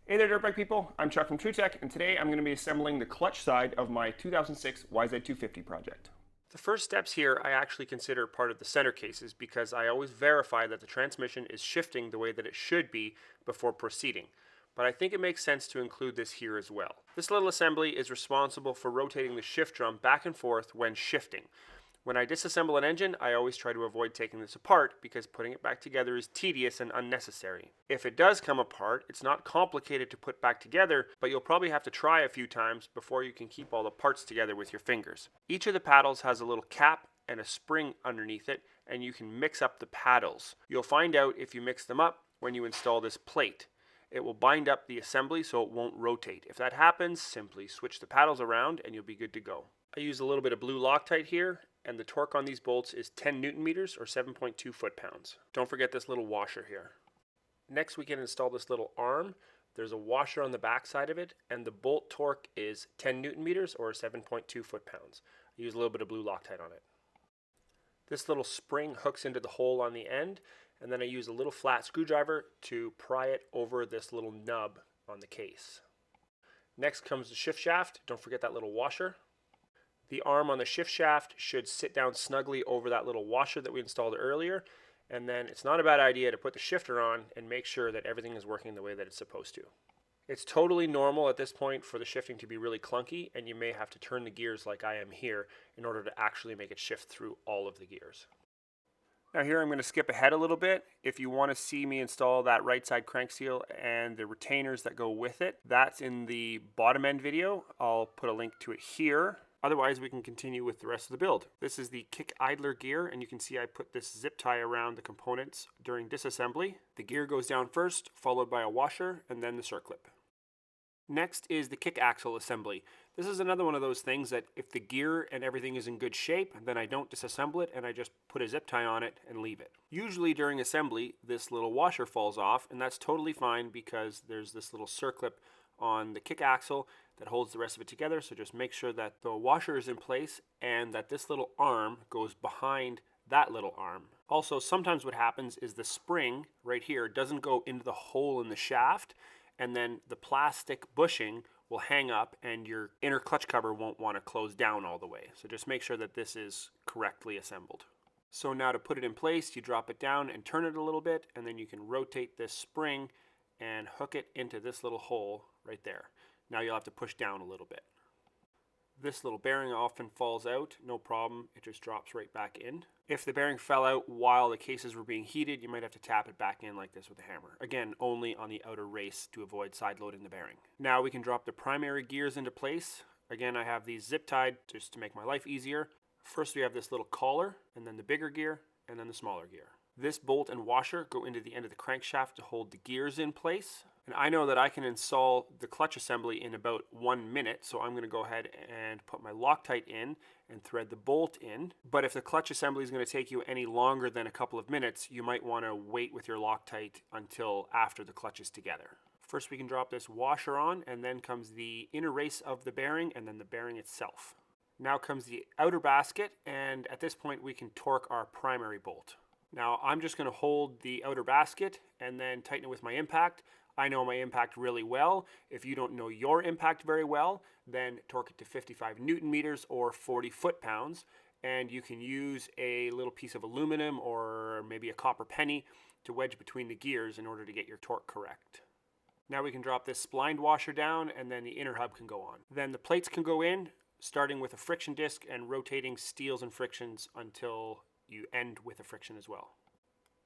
Hey there, dirtbike people. I'm Chuck from TrueTech, and today I'm going to be assembling the clutch side of my 2006 YZ250 project. The first steps here I actually consider part of the center cases because I always verify that the transmission is shifting the way that it should be before proceeding. But I think it makes sense to include this here as well. This little assembly is responsible for rotating the shift drum back and forth when shifting. When I disassemble an engine, I always try to avoid taking this apart because putting it back together is tedious and unnecessary. If it does come apart, it's not complicated to put back together, but you'll probably have to try a few times before you can keep all the parts together with your fingers. Each of the paddles has a little cap and a spring underneath it, and you can mix up the paddles. You'll find out if you mix them up when you install this plate. It will bind up the assembly so it won't rotate. If that happens, simply switch the paddles around and you'll be good to go. I use a little bit of blue Loctite here, and the torque on these bolts is 10 Newton meters or 7.2 foot-pounds. Don't forget this little washer here. Next we can install this little arm. There's a washer on the back side of it, and the bolt torque is 10 Newton meters or 7.2 foot-pounds. I use a little bit of blue Loctite on it. This little spring hooks into the hole on the end, and then I use a little flat screwdriver to pry it over this little nub on the case. Next comes the shift shaft. Don't forget that little washer. The arm on the shift shaft should sit down snugly over that little washer that we installed earlier, and then it's not a bad idea to put the shifter on and make sure that everything is working the way that it's supposed to. It's totally normal at this point for the shifting to be really clunky, and you may have to turn the gears like I am here in order to actually make it shift through all of the gears. Now here I'm going to skip ahead a little bit. If you want to see me install that right side crank seal and the retainers that go with it, that's in the bottom end video. I'll put a link to it here. Otherwise, we can continue with the rest of the build. This is the kick idler gear, and you can see I put this zip tie around the components during disassembly. The gear goes down first, followed by a washer, and then the circlip. Next is the kick axle assembly. This is another one of those things that if the gear and everything is in good shape, then I don't disassemble it and I just put a zip tie on it and leave it. Usually during assembly, this little washer falls off, and that's totally fine because there's this little circlip on the kick axle that holds the rest of it together. So just make sure that the washer is in place and that this little arm goes behind that little arm. Also, sometimes what happens is the spring right here doesn't go into the hole in the shaft, and then the plastic bushing will hang up and your inner clutch cover won't want to close down all the way. So just make sure that this is correctly assembled. So now to put it in place, you drop it down and turn it a little bit, and then you can rotate this spring and hook it into this little hole right there. Now you'll have to push down a little bit. This little bearing often falls out, no problem, it just drops right back in. If the bearing fell out while the cases were being heated, you might have to tap it back in like this with a hammer. Again, only on the outer race to avoid side loading the bearing. Now we can drop the primary gears into place. Again, I have these zip tied just to make my life easier. First we have this little collar, and then the bigger gear, and then the smaller gear. This bolt and washer go into the end of the crankshaft to hold the gears in place. And I know that I can install the clutch assembly in about 1 minute, so I'm going to go ahead and put my Loctite in and thread the bolt in. But if the clutch assembly is going to take you any longer than a couple of minutes, you might want to wait with your Loctite until after the clutch is together. First we can drop this washer on, and then comes the inner race of the bearing, and then the bearing itself. Now comes the outer basket, and at this point we can torque our primary bolt. Now I'm just going to hold the outer basket and then tighten it with my impact. I know my impact really well. If you don't know your impact very well, then torque it to 55 Newton meters or 40 foot-pounds, and you can use a little piece of aluminum or maybe a copper penny to wedge between the gears in order to get your torque correct. Now we can drop this splined washer down, and then the inner hub can go on. Then the plates can go in, starting with a friction disc and rotating steels and frictions until you end with a friction as well.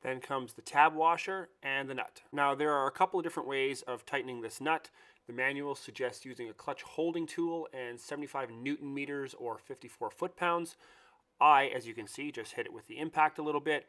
Then comes the tab washer and the nut. Now there are a couple of different ways of tightening this nut. The manual suggests using a clutch holding tool and 75 Newton meters or 54 foot-pounds. I, as you can see, just hit it with the impact a little bit.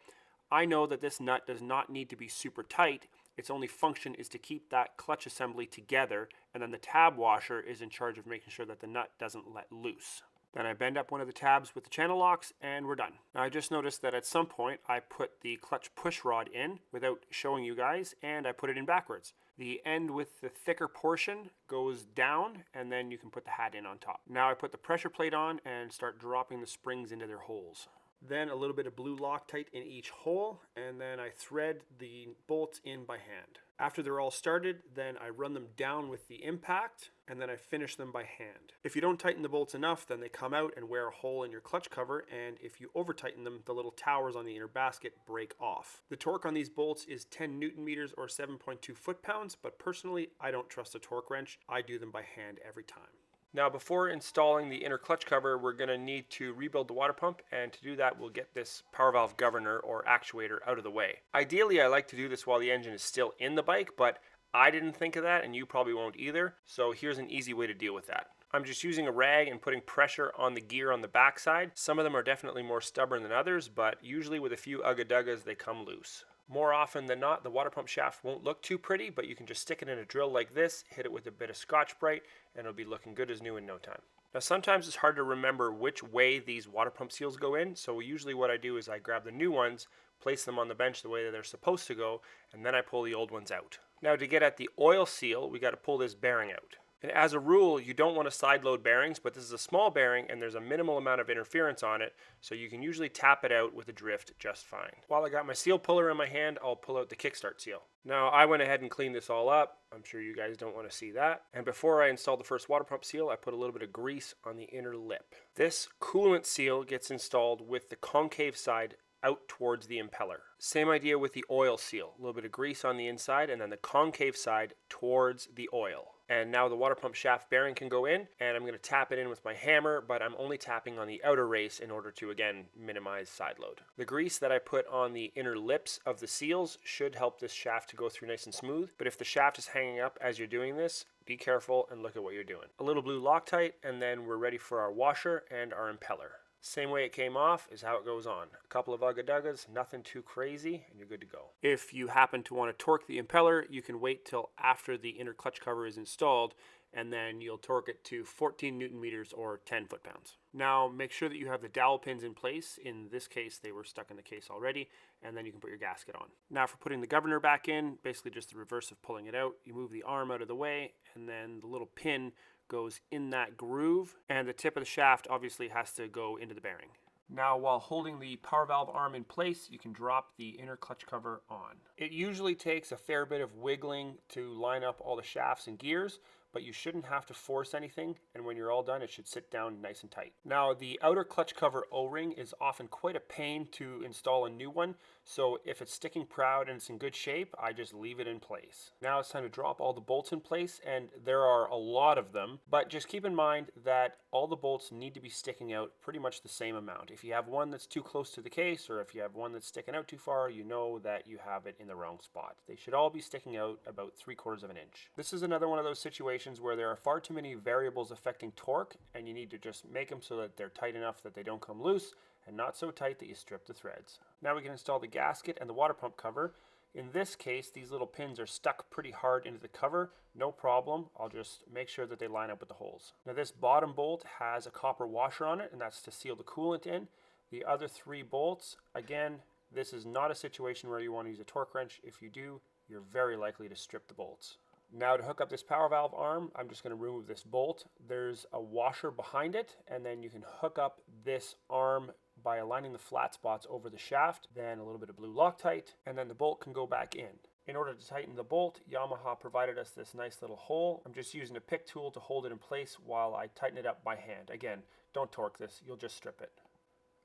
I know that this nut does not need to be super tight. Its only function is to keep that clutch assembly together, and then the tab washer is in charge of making sure that the nut doesn't let loose. Then I bend up one of the tabs with the channel locks, and we're done. Now I just noticed that at some point I put the clutch push rod in without showing you guys, and I put it in backwards. The end with the thicker portion goes down, and then you can put the hat in on top. Now I put the pressure plate on and start dropping the springs into their holes. Then a little bit of blue Loctite in each hole, and then I thread the bolts in by hand. After they're all started, then I run them down with the impact, and then I finish them by hand. If you don't tighten the bolts enough, then they come out and wear a hole in your clutch cover, and if you over tighten them, the little towers on the inner basket break off. The torque on these bolts is 10 Newton meters or 7.2 foot-pounds, but personally, I don't trust a torque wrench. I do them by hand every time. Now, before installing the inner clutch cover, we're going to need to rebuild the water pump, and to do that, we'll get this power valve governor or actuator out of the way. Ideally, I like to do this while the engine is still in the bike, but I didn't think of that, and you probably won't either, so here's an easy way to deal with that. I'm just using a rag and putting pressure on the gear on the backside. Some of them are definitely more stubborn than others, but usually with a few ugga-duggas, they come loose. More often than not, the water pump shaft won't look too pretty, but you can just stick it in a drill like this, hit it with a bit of Scotch-Brite, and it'll be looking good as new in no time. Now, sometimes it's hard to remember which way these water pump seals go in, so usually what I do is I grab the new ones, place them on the bench the way that they're supposed to go, and then I pull the old ones out. Now, to get at the oil seal, we got to pull this bearing out. And as a rule, you don't want to side load bearings, but this is a small bearing and there's a minimal amount of interference on it, so you can usually tap it out with a drift just fine. While I got my seal puller in my hand, I'll pull out the kickstart seal. Now, I went ahead and cleaned this all up. I'm sure you guys don't want to see that. And before I installed the first water pump seal, I put a little bit of grease on the inner lip. This coolant seal gets installed with the concave side out towards the impeller. Same idea with the oil seal. A little bit of grease on the inside and then the concave side towards the oil. And now the water pump shaft bearing can go in, and I'm going to tap it in with my hammer, but I'm only tapping on the outer race in order to, again, minimize side load. The grease that I put on the inner lips of the seals should help this shaft to go through nice and smooth, but if the shaft is hanging up as you're doing this, be careful and look at what you're doing. A little blue Loctite, and then we're ready for our washer and our impeller. Same way it came off is how it goes on. A couple of ugga-duggas, nothing too crazy, and you're good to go. If you happen to want to torque the impeller, you can wait till after the inner clutch cover is installed, and then you'll torque it to 14 Newton meters or 10 foot-pounds. Now, make sure that you have the dowel pins in place. In this case, they were stuck in the case already, and then you can put your gasket on. Now, for putting the governor back in, basically just the reverse of pulling it out, you move the arm out of the way, and then the little pin goes in that groove, and the tip of the shaft obviously has to go into the bearing. Now, while holding the power valve arm in place, you can drop the inner clutch cover on. It usually takes a fair bit of wiggling to line up all the shafts and gears, but you shouldn't have to force anything, and when you're all done, it should sit down nice and tight. Now, the outer clutch cover O-ring is often quite a pain to install a new one, so if it's sticking proud and it's in good shape, I just leave it in place. Now it's time to drop all the bolts in place, and there are a lot of them, but just keep in mind that all the bolts need to be sticking out pretty much the same amount. If you have one that's too close to the case, or if you have one that's sticking out too far, you know that you have it in the wrong spot. They should all be sticking out about 3/4 of an inch. This is another one of those situations where there are far too many variables affecting torque, and you need to just make them so that they're tight enough that they don't come loose, and not so tight that you strip the threads. Now we can install the gasket and the water pump cover. In this case, these little pins are stuck pretty hard into the cover. No problem. I'll just make sure that they line up with the holes. Now this bottom bolt has a copper washer on it, and that's to seal the coolant in. The other 3 bolts, again, this is not a situation where you want to use a torque wrench. If you do, you're very likely to strip the bolts. Now to hook up this power valve arm, I'm just going to remove this bolt. There's a washer behind it, and then you can hook up this arm by aligning the flat spots over the shaft, then a little bit of blue Loctite, and then the bolt can go back in. In order to tighten the bolt, Yamaha provided us this nice little hole. I'm just using a pick tool to hold it in place while I tighten it up by hand. Again, don't torque this, you'll just strip it.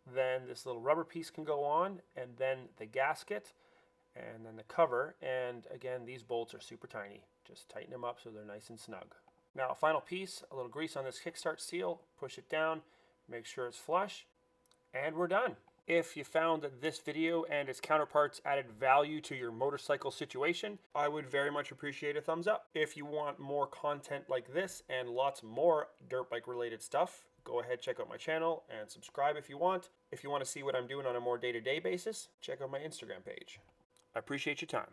Then this little rubber piece can go on, and then the gasket, and then the cover, and again, these bolts are super tiny. Just tighten them up so they're nice and snug. Now, a final piece, a little grease on this kickstart seal, push it down, make sure it's flush, and we're done. If you found that this video and its counterparts added value to your motorcycle situation, I would very much appreciate a thumbs up. If you want more content like this and lots more dirt bike related stuff, go ahead, check out my channel and subscribe if you want. If you want to see what I'm doing on a more day-to-day basis, check out my Instagram page. I appreciate your time.